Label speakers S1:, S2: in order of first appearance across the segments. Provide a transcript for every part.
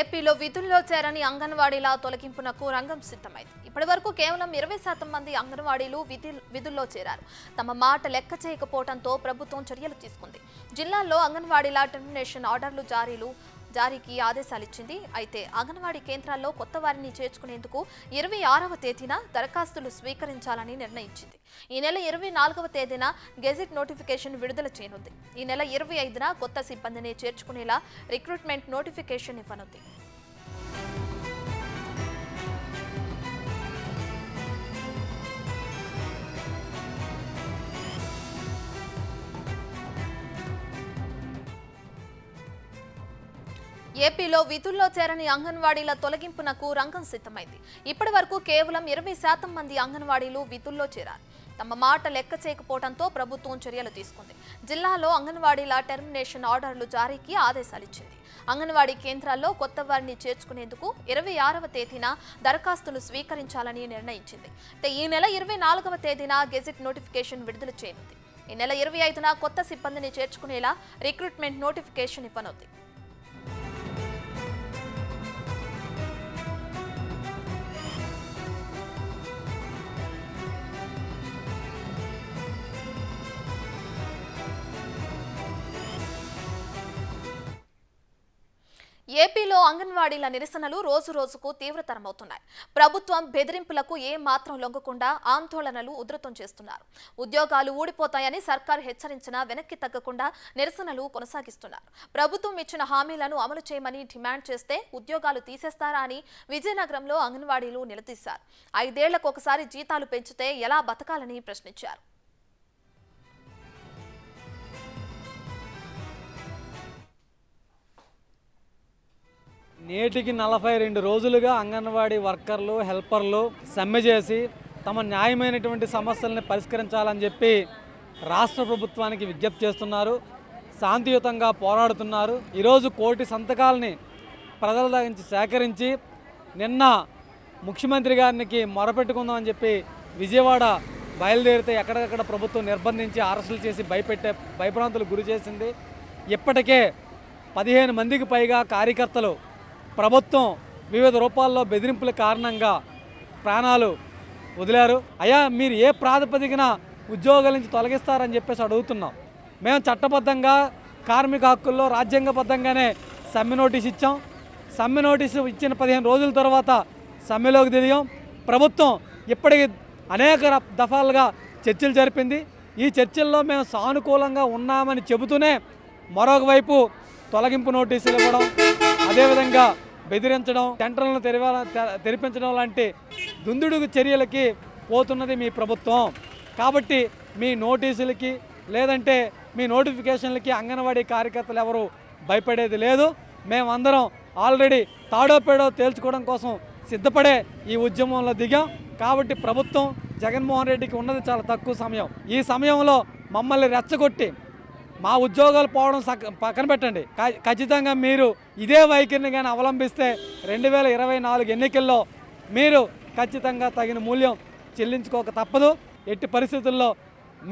S1: ఏపీలో విధుల్లో చేరని అంగన్వాడీల తొలగింపునకు రంగం సిద్ధమైంది. ఇప్పటివరకు కేవలం 20% మంది అంగన్వాడీలు విధుల్లో చేరారు. తమ మాట లెక్క చేయకపోవడంతో ప్రభుత్వం చర్యలు తీసుకుంది. జిల్లాల్లో అంగన్వాడీల టెర్మినేషన్ ఆర్డర్లు జారీకి ఆదేశాలు ఇచ్చింది. అయితే అంగన్వాడీ కేంద్రాల్లో కొత్త వారిని చేర్చుకునేందుకు 26వ తేదీన దరఖాస్తులు స్వీకరించాలని నిర్ణయించింది. ఈ నెల 24వ తేదీన గెజిట్ నోటిఫికేషన్ విడుదల చేయనుంది. ఈ నెల 25న కొత్త సిబ్బందిని చేర్చుకునేలా రిక్రూట్మెంట్ నోటిఫికేషన్ ఇవ్వనుంది. ఏపీలో విధుల్లో చేరని అంగన్వాడీల తొలగింపునకు రంగం సిద్ధమైంది. ఇప్పటివరకు కేవలం 20% మంది అంగన్వాడీలు విధుల్లో చేరారు. తమ మాట లెక్క చేయకపోవడంతో ప్రభుత్వం చర్యలు తీసుకుంది. జిల్లాలో అంగన్వాడీల టెర్మినేషన్ ఆర్డర్లు జారీకి ఆదేశాలు ఇచ్చింది. అంగన్వాడీ కేంద్రాల్లో కొత్త వారిని చేర్చుకునేందుకు 26వ తేదీన దరఖాస్తులు స్వీకరించాలని నిర్ణయించింది. ఈ నెల 24వ తేదీన గెజిట్ నోటిఫికేషన్ విడుదల చేయనుంది. ఈ నెల 25న కొత్త సిబ్బందిని చేర్చుకునేలా రిక్రూట్మెంట్ నోటిఫికేషన్ ఇవ్వనుంది. ఏపీలో అంగన్వాడీల నిరసనలు రోజు రోజుకు తీవ్రతరమవుతున్నాయి. ప్రభుత్వం బెదిరింపులకు ఏ మాత్రం లొంగకుండా ఆందోళనలు ఉధృతం చేస్తున్నారు. ఉద్యోగాలు ఊడిపోతాయని సర్కార్ హెచ్చరించినా వెనక్కి తగ్గకుండా నిరసనలు కొనసాగిస్తున్నారు. ప్రభుత్వం ఇచ్చిన హామీలను అమలు చేయమని డిమాండ్ చేస్తే ఉద్యోగాలు తీసేస్తారా అని విజయనగరంలో అంగన్వాడీలు నిలదీశారు. 5 ఏళ్లకు ఒకసారి జీతాలు పెంచితే ఎలా బతకాలని ప్రశ్నించారు.
S2: నేటికి 42 రోజులుగా అంగన్వాడీ వర్కర్లు హెల్పర్లు సమ్మె చేసి తమ న్యాయమైనటువంటి సమస్యలను పరిష్కరించాలని చెప్పి రాష్ట్ర ప్రభుత్వానికి విజ్ఞప్తి చేస్తున్నారు. శాంతియుతంగా పోరాడుతున్నారు. ఈరోజు 1 కోటి సంతకాలని ప్రజల దగ్గర సేకరించి నిన్న ముఖ్యమంత్రి గారికి మొరపెట్టుకుందామని చెప్పి విజయవాడ బయలుదేరితే ఎక్కడికక్కడ ప్రభుత్వం నిర్బంధించి అరెస్టులు చేసి భయభ్రాంతులకు గురి చేసింది. ఇప్పటికే 15 మందికి పైగా కార్యకర్తలు ప్రభుత్వం వివిధ రూపాల్లో బెదిరింపుల కారణంగా ప్రాణాలు వదిలారు. అయ్యా, మీరు ఏ ప్రాతిపదికన ఉద్యోగాల నుంచి తొలగిస్తారని చెప్పేసి అడుగుతున్నాం. మేము చట్టబద్ధంగా కార్మిక హక్కుల్లో రాజ్యాంగబద్ధంగానే సమ్మె నోటీస్ ఇచ్చాం. సమ్మె నోటీసు ఇచ్చిన 15 రోజుల తర్వాత సమ్మెలోకి దిగాం. ప్రభుత్వం ఇప్పటికి అనేక దఫాలుగా చర్చలు జరిపింది. ఈ చర్చల్లో మేము సానుకూలంగా ఉన్నామని చెబుతూనే మరొక వైపు తొలగింపు నోటీసులు ఇవ్వడం, అదేవిధంగా బెదిరించడం, టెండర్లను తెరిపించడం లాంటి దుందుడుగు చర్యలకి పోతున్నది మీ ప్రభుత్వం. కాబట్టి మీ నోటీసులకి లేదంటే మీ నోటిఫికేషన్లకి అంగన్వాడీ కార్యకర్తలు ఎవరు భయపడేది లేదు. మేమందరం ఆల్రెడీ తాడో పేడో తేల్చుకోవడం కోసం సిద్ధపడే ఈ ఉద్యమంలో దిగాం. కాబట్టి ప్రభుత్వం జగన్మోహన్ రెడ్డికి ఉన్నది చాలా తక్కువ సమయం. ఈ సమయంలో మమ్మల్ని రెచ్చగొట్టి మా ఉద్యోగాలు పోవడం పక్కన పెట్టండి. ఖచ్చితంగా మీరు ఇదే వైఖరిని కానీ అవలంబిస్తే 2024 ఎన్నికల్లో మీరు ఖచ్చితంగా తగిన మూల్యం చెల్లించుకోక తప్పదు. ఎట్టి పరిస్థితుల్లో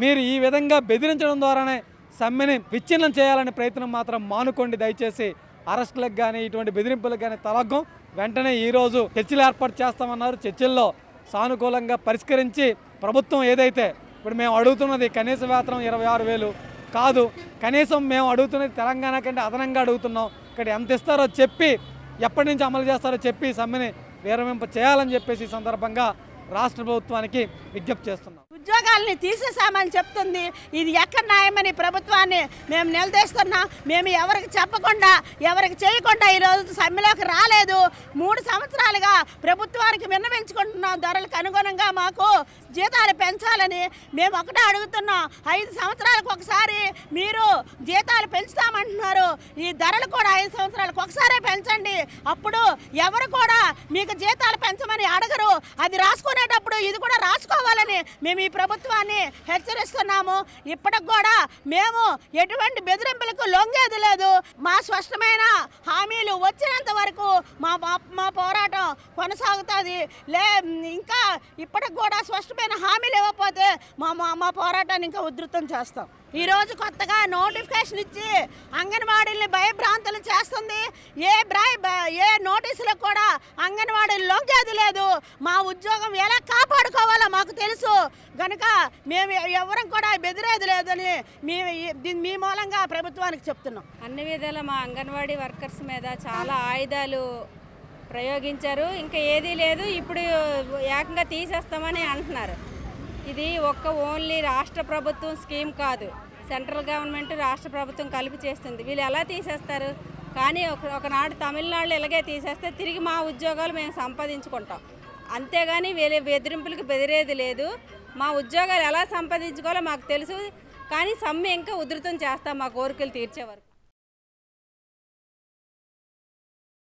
S2: మీరు ఈ విధంగా బెదిరించడం ద్వారానే సమ్మెని విచ్ఛిన్నం చేయాలనే ప్రయత్నం మాత్రం మానుకోండి. దయచేసి అరెస్టులకు కానీ ఇటువంటి బెదిరింపులకు కానీ తలగ్గం. వెంటనే ఈరోజు చర్చలు ఏర్పాటు చేస్తామన్నారు. చర్చల్లో సానుకూలంగా పరిష్కరించి ప్రభుత్వం ఏదైతే ఇప్పుడు మేము అడుగుతున్నది కనీస వేతనం 26,000 కాదు, కనీసం మేము అడుగుతున్నది తెలంగాణ కంటే అదనంగా అడుగుతున్నాం. ఇక్కడ ఎంత ఇస్తారో చెప్పి ఎప్పటి నుంచి అమలు చేస్తారో చెప్పి సమ్మెని విరమింప చేయాలని చెప్పేసి ఈ సందర్భంగా రాష్ట్ర ప్రభుత్వానికి విజ్ఞప్తి చేస్తున్నాం.
S3: ఉద్యోగాలని తీసేసామని చెప్తుంది. ఇది ఎక్కడ న్యాయమని ప్రభుత్వాన్ని మేము నిలదీస్తున్నాం. మేము ఎవరికి చెప్పకుండా ఎవరికి చేయకుండా ఈరోజు సమ్మెలోకి రాలేదు. 3 సంవత్సరాలుగా ప్రభుత్వానికి విన్నవించుకుంటున్నాం. ధరలకు అనుగుణంగా మాకు జీతాలు పెంచాలని మేము ఒకటే అడుగుతున్నాం. 5 సంవత్సరాలకు ఒకసారి మీరు జీతాలు పెంచుతామంటున్నారు. ఈ ధరలు కూడా 5 సంవత్సరాలకు ఒకసారే పెంచండి. అప్పుడు ఎవరు కూడా మీకు జీతాలు పెంచమని అడగరు. అది రాసుకునేటప్పుడు ఇది కూడా రాసుకోవాలని మేము ఈ ప్రభుత్వాన్ని హెచ్చరిస్తున్నాము. ఇప్పటికి కూడా మేము ఎటువంటి బెదిరింపులకు లొంగేది లేదు. మా స్పష్టమైన హామీలు వచ్చినంత వరకు మా పోరాటం కొనసాగుతుంది. ఇంకా ఇప్పటికి కూడా స్పష్టమైన హామీలు ఇవ్వకపోతే మా పోరాటాన్ని ఇంకా ఉధృతం చేస్తాం. ఈరోజు కొత్తగా నోటిఫికేషన్ ఇచ్చి అంగన్వాడీల్ని భయభ్రాంతులు చేస్తుంది. ఏ నోటీసులకు కూడా అంగన్వాడీలు లొంగేది లేదు. మా ఉద్యోగం ఎలా కాపాడుకోవాలో మాకు తెలుసు కనుక మేము ఎవరం కూడా బెదిరేది లేదని మీ మూలంగా ప్రభుత్వానికి చెప్తున్నాం.
S4: అన్ని విధాల మా అంగన్వాడీ వర్కర్స్ మీద చాలా ఆయుధాలు ప్రయోగించారు. ఇంకా ఏదీ లేదు, ఇప్పుడు ఏకంగా తీసేస్తామని అంటున్నారు. ఇది ఓన్లీ రాష్ట్ర ప్రభుత్వం స్కీమ్ కాదు, సెంట్రల్ గవర్నమెంట్ రాష్ట్ర ప్రభుత్వం కలిపి చేస్తుంది. వీళ్ళు ఎలా తీసేస్తారు? కానీ ఒకనాడు తమిళనాడులో ఇలాగే తీసేస్తే తిరిగి మా ఉద్యోగాలు మేము సంపాదించుకుంటాం. అంతేగాని వీళ్ళ బెదిరింపులకు బెదిరేది లేదు. మా ఉద్యోగాలు ఎలా సంపాదించుకోవాలో మాకు తెలుసు. కానీ సమ్మె ఇంకా ఉధృతం చేస్తాం మా కోరికలు తీర్చే వరకు.